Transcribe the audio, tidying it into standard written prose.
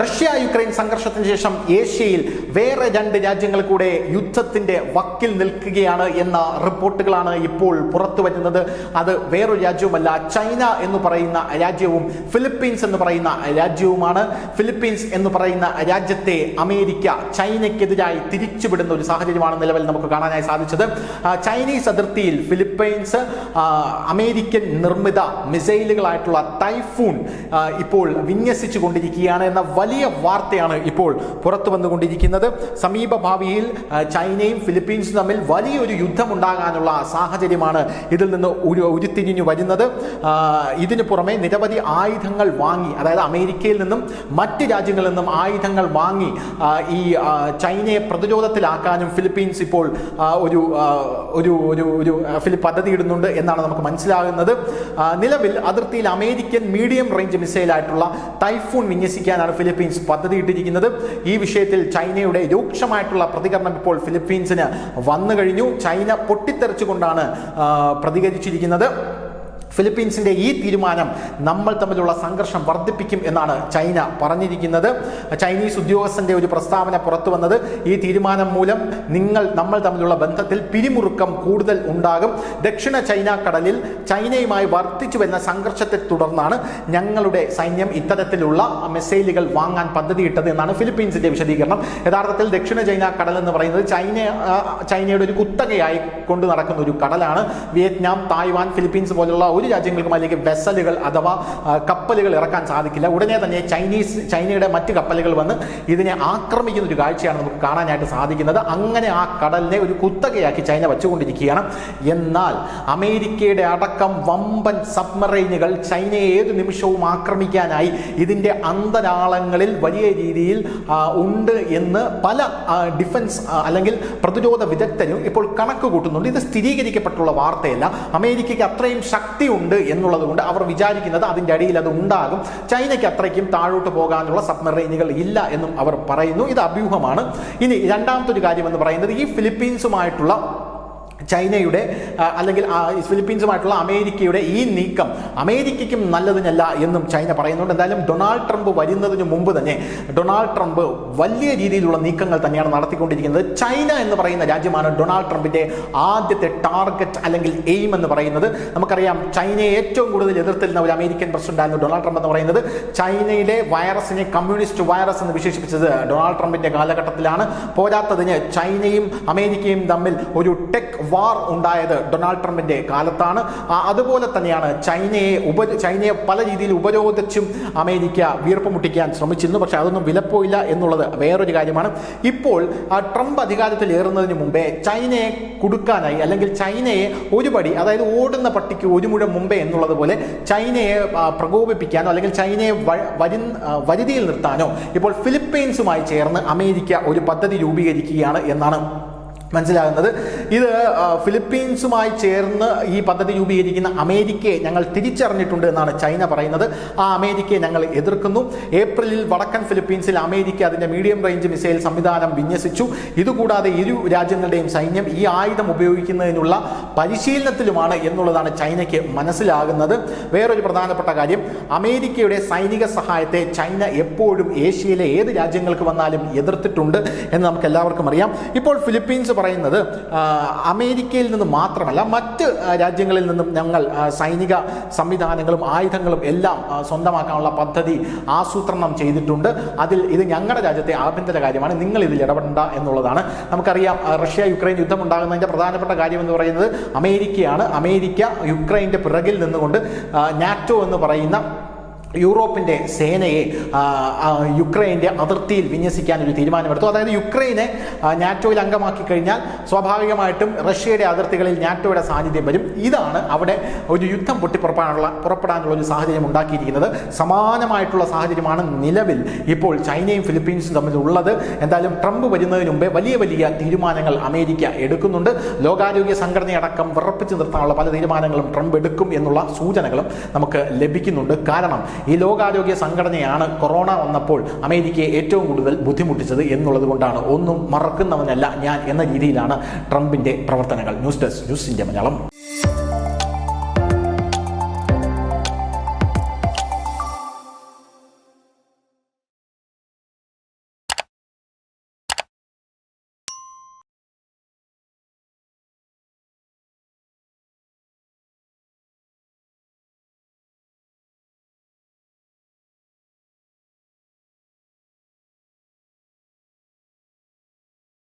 Russia Ukraine സംഘർഷത്തിന് ശേഷം ഏഷ്യയിൽ വേറെ രണ്ട് രാജ്യങ്ങൾ കൂടെ യുദ്ധത്തിന്റെ വക്കിൽ നിൽക്കുകയാണ് എന്ന റിപ്പോർട്ടുകളാണ് ഇപ്പോൾ പുറത്തു വരുന്നത്. അത് വേറൊരു രാജ്യവുമല്ല, ചൈന എന്ന് പറയുന്ന രാജ്യവും ഫിലിപ്പീൻസ് എന്ന് പറയുന്ന രാജ്യവുമാണ്. ഫിലിപ്പീൻസ് എന്ന് പറയുന്ന രാജ്യത്തെ അമേരിക്ക ചൈനയ്ക്കെതിരായി തിരിച്ചുവിടുന്ന ഒരു സാഹചര്യമാണ് നിലവിൽ നമുക്ക് കാണാനായി സാധിച്ചത്. ചൈനീസ് അതിർത്തിയിൽ ഫിലിപ്പീൻസ് അമേരിക്കൻ നിർമ്മിത മിസൈലുകളായിട്ടുള്ള ടൈഫൂൺ ഇപ്പോൾ വിന്യസിച്ചു കൊണ്ടിരിക്കുകയാണ് എന്ന വലിയ വാർത്തയാണ് ഇപ്പോൾ പുറത്തു വന്നുകൊണ്ടിരിക്കുന്നത്. സമീപ ഭാവിയിൽ ചൈനയും ഫിലിപ്പീൻസും തമ്മിൽ വലിയൊരു യുദ്ധമുണ്ടാകാനുള്ള സാഹചര്യമാണ് ഇതിൽ നിന്ന് ഉരുത്തിരിഞ്ഞു വരുന്നത്. ഇതിനു പുറമെ നിരവധി ആയുധങ്ങൾ വാങ്ങി, അതായത് അമേരിക്കയിൽ നിന്നും മറ്റ് രാജ്യങ്ങളിൽ നിന്നും ആയുധങ്ങൾ വാങ്ങി ഈ ചൈനയെ പ്രതിരോധത്തിലാക്കാനും ഫിലിപ്പീൻസ് ഇപ്പോൾ ഒരു പദ്ധതി ഇടുന്നുണ്ട് എന്നാണ് നമുക്ക് മനസ്സിലാകുന്നത്. നിലവിൽ അതിർത്തിയിൽ അമേരിക്കൻ മീഡിയം റേഞ്ച് മിസൈലായിട്ടുള്ള ടൈഫൂൺ വിന്യസിക്കാനാണ് ഫിലിപ്പീൻസ് പദ്ധതിയിട്ടിരിക്കുന്നത്. ഈ വിഷയത്തിൽ ചൈനയുടെ രൂക്ഷമായിട്ടുള്ള പ്രതികരണം ഇപ്പോൾ ഫിലിപ്പീൻസിന് വന്നു കഴിഞ്ഞു. ചൈന പൊട്ടിത്തെറിച്ചുകൊണ്ടാണ് പ്രതികരിച്ചിരിക്കുന്നത്. ഫിലിപ്പീൻസിന്റെ ഈ തീരുമാനം നമ്മൾ തമ്മിലുള്ള സംഘർഷം വർദ്ധിപ്പിക്കും എന്നാണ് ചൈന പറഞ്ഞിരിക്കുന്നത്. ചൈനീസ് ഉദ്യോഗസ്ഥന്റെ ഒരു പ്രസ്താവന പുറത്തു വന്നത്, ഈ തീരുമാനം മൂലം നമ്മൾ തമ്മിലുള്ള ബന്ധത്തിൽ പിരിമുറുക്കം കൂടുതൽ ഉണ്ടാകും. ദക്ഷിണ ചൈന കടലിൽ ചൈനയുമായി വർദ്ധിച്ചു വരുന്ന സംഘർഷത്തെ തുടർന്നാണ് ഞങ്ങളുടെ സൈന്യം ഇത്തരത്തിലുള്ള മിസൈലുകൾ വാങ്ങാൻ പദ്ധതിയിട്ടത് എന്നാണ് ഫിലിപ്പീൻസിന്റെ വിശദീകരണം. യഥാർത്ഥത്തിൽ ദക്ഷിണ ചൈന കടൽ എന്ന് പറയുന്നത് ചൈനയുടെ ഒരു കുത്തകയായി കൊണ്ടു നടക്കുന്ന ഒരു കടലാണ്. വിയറ്റ്നാം, തായ്വാൻ, ഫിലിപ്പീൻസ് പോലുള്ള ഒരു രാജ്യങ്ങൾക്കും അല്ലെങ്കിൽ വെസലുകൾ അഥവാ കപ്പലുകൾ ഇറക്കാൻ സാധിക്കില്ല. ഉടനെ തന്നെ ചൈനയുടെ മറ്റ് കപ്പലുകൾ വന്ന് ഇതിനെ ആക്രമിക്കുന്ന ഒരു കാഴ്ചയാണ് നമുക്ക് കാണാനായിട്ട് സാധിക്കുന്നത്. അങ്ങനെ ആ കടലിനെ ഒരു കുത്തകയാക്കി ചൈന വച്ചുകൊണ്ടിരിക്കുകയാണ്. എന്നാൽ അമേരിക്കയുടെ അടക്കം വമ്പൻ സബ്മറൈനുകൾ ചൈനയെ ഏതു നിമിഷവും ആക്രമിക്കാനായി ഇതിൻ്റെ അന്തരാളങ്ങളിൽ വലിയ രീതിയിൽ ഉണ്ട് എന്ന് പല ഡിഫൻസ് അല്ലെങ്കിൽ പ്രതിരോധ വിദഗ്ധരും ഇപ്പോൾ കണക്ക് കൂട്ടുന്നുണ്ട്. ഇത് സ്ഥിരീകരിക്കപ്പെട്ടുള്ള വാർത്തയല്ല. അമേരിക്കയ്ക്ക് അത്രയും ശക്തി ഉണ്ട് എന്നുള്ളത് കൊണ്ട് അവർ വിചാരിക്കുന്നത് അതിൻ്റെ അടിയിൽ അത് ഉണ്ടാകും. ചൈനയ്ക്ക് അത്രയ്ക്കും താഴോട്ട് പോകാനുള്ള സബ്മറൈനുകൾ ഇല്ല എന്നും അവർ പറയുന്നു. ഇത് അഭ്യൂഹമാണ്. ഇനി രണ്ടാമത്തെ ഒരു കാര്യം എന്ന് പറയുന്നത്, ഈ ഫിലിപ്പീൻസുമായിട്ടുള്ള ചൈനയുടെ അല്ലെങ്കിൽ ഫിലിപ്പീൻസുമായിട്ടുള്ള അമേരിക്കയുടെ ഈ നീക്കം അമേരിക്കയ്ക്കും നല്ലതിനല്ല എന്നും ചൈന പറയുന്നുണ്ട്. എന്തായാലും ഡൊണാൾഡ് ട്രംപ് വരുന്നതിന് മുമ്പ് തന്നെ ഡൊണാൾഡ് ട്രംപ് വലിയ രീതിയിലുള്ള നീക്കങ്ങൾ തന്നെയാണ് നടത്തിക്കൊണ്ടിരിക്കുന്നത്. ചൈന എന്ന് പറയുന്ന രാജ്യമാണ് ഡൊണാൾഡ് ട്രംപിന്റെ ആദ്യത്തെ ടാർഗറ്റ് അല്ലെങ്കിൽ എയിം എന്ന് പറയുന്നത്. നമുക്കറിയാം, ചൈനയെ ഏറ്റവും കൂടുതൽ എതിർത്തിരുന്ന ഒരു അമേരിക്കൻ പ്രസിഡന്റായിരുന്നു ഡൊണാൾഡ് ട്രംപ് എന്ന് പറയുന്നത്. ചൈനയിലെ വൈറസിനെ കമ്മ്യൂണിസ്റ്റ് വൈറസ് എന്ന് വിശേഷിപ്പിച്ചത് ഡൊണാൾഡ് ട്രംപിന്റെ കാലഘട്ടത്തിലാണ്. പോരാത്തതിന് ചൈനയും അമേരിക്കയും തമ്മിൽ ഒരു ടെക് വാർ ഉണ്ടായത് ഡൊണാൾഡ് ട്രംപിന്റെ കാലത്താണ്. അതുപോലെ തന്നെയാണ് ചൈനയെ പല രീതിയിൽ ഉപരോധിച്ചും അമേരിക്ക വീർപ്പ് മുട്ടിക്കാൻ ശ്രമിച്ചിരുന്നു. പക്ഷെ അതൊന്നും വിലപ്പോയില്ല എന്നുള്ളത് വേറൊരു കാര്യമാണ്. ഇപ്പോൾ ട്രംപ് അധികാരത്തിൽ ഏറുന്നതിന് മുമ്പേ ചൈനയെ കുടുക്കാനായി അല്ലെങ്കിൽ ചൈനയെ ഒരുപടി, അതായത് ഓടുന്ന പട്ടിക്ക് ഒരു മുഴം മുമ്പേ എന്നുള്ളത് പോലെ ചൈനയെ പ്രകോപിപ്പിക്കാനോ അല്ലെങ്കിൽ ചൈനയെ വരുതിയിൽ നിർത്താനോ ഇപ്പോൾ ഫിലിപ്പീൻസുമായി ചേർന്ന് അമേരിക്ക ഒരു പദ്ധതി രൂപീകരിക്കുകയാണ് എന്നാണ് മനസ്സിലാകുന്നത്. ഇത് ഫിലിപ്പീൻസുമായി ചേർന്ന് ഈ പദ്ധതി രൂപീകരിക്കുന്ന അമേരിക്കയെ ഞങ്ങൾ തിരിച്ചറിഞ്ഞിട്ടുണ്ട് എന്നാണ് ചൈന പറയുന്നത്. ആ അമേരിക്കയെ ഞങ്ങൾ എതിർക്കുന്നു. ഏപ്രിലിൽ വടക്കൻ ഫിലിപ്പീൻസിൽ അമേരിക്ക അതിൻ്റെ മീഡിയം റേഞ്ച് മിസൈൽ സംവിധാനം വിന്യസിച്ചു. ഇതുകൂടാതെ ഇരു രാജ്യങ്ങളുടെയും സൈന്യം ഈ ആയുധം ഉപയോഗിക്കുന്നതിനുള്ള പരിശീലനത്തിലുമാണ് എന്നുള്ളതാണ് ചൈനയ്ക്ക് മനസ്സിലാകുന്നത്. വേറൊരു പ്രധാനപ്പെട്ട കാര്യം, അമേരിക്കയുടെ സൈനിക സഹായത്തെ ചൈന എപ്പോഴും ഏഷ്യയിലെ ഏത് രാജ്യങ്ങൾക്ക് വന്നാലും എതിർത്തിട്ടുണ്ട് എന്ന് നമുക്ക് എല്ലാവർക്കും അറിയാം. ഇപ്പോൾ ഫിലിപ്പീൻസ് പറയുന്നത് അമേരിക്കയിൽ നിന്ന് മാത്രമല്ല മറ്റ് രാജ്യങ്ങളിൽ നിന്നും ഞങ്ങൾ സൈനിക സംവിധാനങ്ങളും ആയുധങ്ങളും എല്ലാം സ്വന്തമാക്കാനുള്ള പദ്ധതി ആസൂത്രണം ചെയ്തിട്ടുണ്ട്. ഇത് ഞങ്ങളുടെ രാജ്യത്തെ ആഭ്യന്തര കാര്യമാണ്, നിങ്ങൾ ഇതിൽ ഇടപെടേണ്ട എന്നുള്ളതാണ്. നമുക്കറിയാം, റഷ്യ യുക്രൈൻ യുദ്ധം ഉണ്ടാകുന്നതിൻ്റെ പ്രധാനപ്പെട്ട കാര്യം എന്ന് പറയുന്നത് അമേരിക്കയാണ്. അമേരിക്ക യുക്രൈൻ്റെ പിറകിൽ നിന്നുകൊണ്ട് നാറ്റോ എന്ന് പറയുന്ന യൂറോപ്പിൻ്റെ സേനയെ യുക്രൈൻ്റെ അതിർത്തിയിൽ വിന്യസിക്കാൻ ഒരു തീരുമാനമെടുത്തു. അതായത് യുക്രൈനെ നാറ്റോയിൽ അംഗമാക്കി കഴിഞ്ഞാൽ സ്വാഭാവികമായിട്ടും റഷ്യയുടെ അതിർത്തികളിൽ നാറ്റോയുടെ സാന്നിധ്യം വരും. ഇതാണ് അവിടെ ഒരു യുദ്ധം പുറപ്പെടാനുള്ള ഒരു സാഹചര്യം ഉണ്ടാക്കിയിരിക്കുന്നത്. സമാനമായിട്ടുള്ള സാഹചര്യമാണ് നിലവിൽ ഇപ്പോൾ ചൈനയും ഫിലിപ്പീൻസും തമ്മിലുള്ളത്. എന്തായാലും ട്രംപ് വരുന്നതിന് മുമ്പേ വലിയ വലിയ തീരുമാനങ്ങൾ അമേരിക്ക എടുക്കുന്നുണ്ട്. ലോകാരോഗ്യ സംഘടനയടക്കം വിറപ്പിച്ചു നിർത്താനുള്ള പല തീരുമാനങ്ങളും ട്രംപ് എടുക്കും എന്നുള്ള സൂചനകളും നമുക്ക് ലഭിക്കുന്നുണ്ട്. കാരണം ഈ ലോകാരോഗ്യ സംഘടനയാണ് കൊറോണ വന്നപ്പോൾ അമേരിക്കയെ ഏറ്റവും കൂടുതൽ ബുദ്ധിമുട്ടിച്ചത് എന്നുള്ളത് കൊണ്ടാണ്. ഒന്നും മറക്കുന്നവനല്ല ഞാൻ എന്ന രീതിയിലാണ് ട്രംപിന്റെ പ്രവർത്തനങ്ങൾ. News desk, news India Malayalam.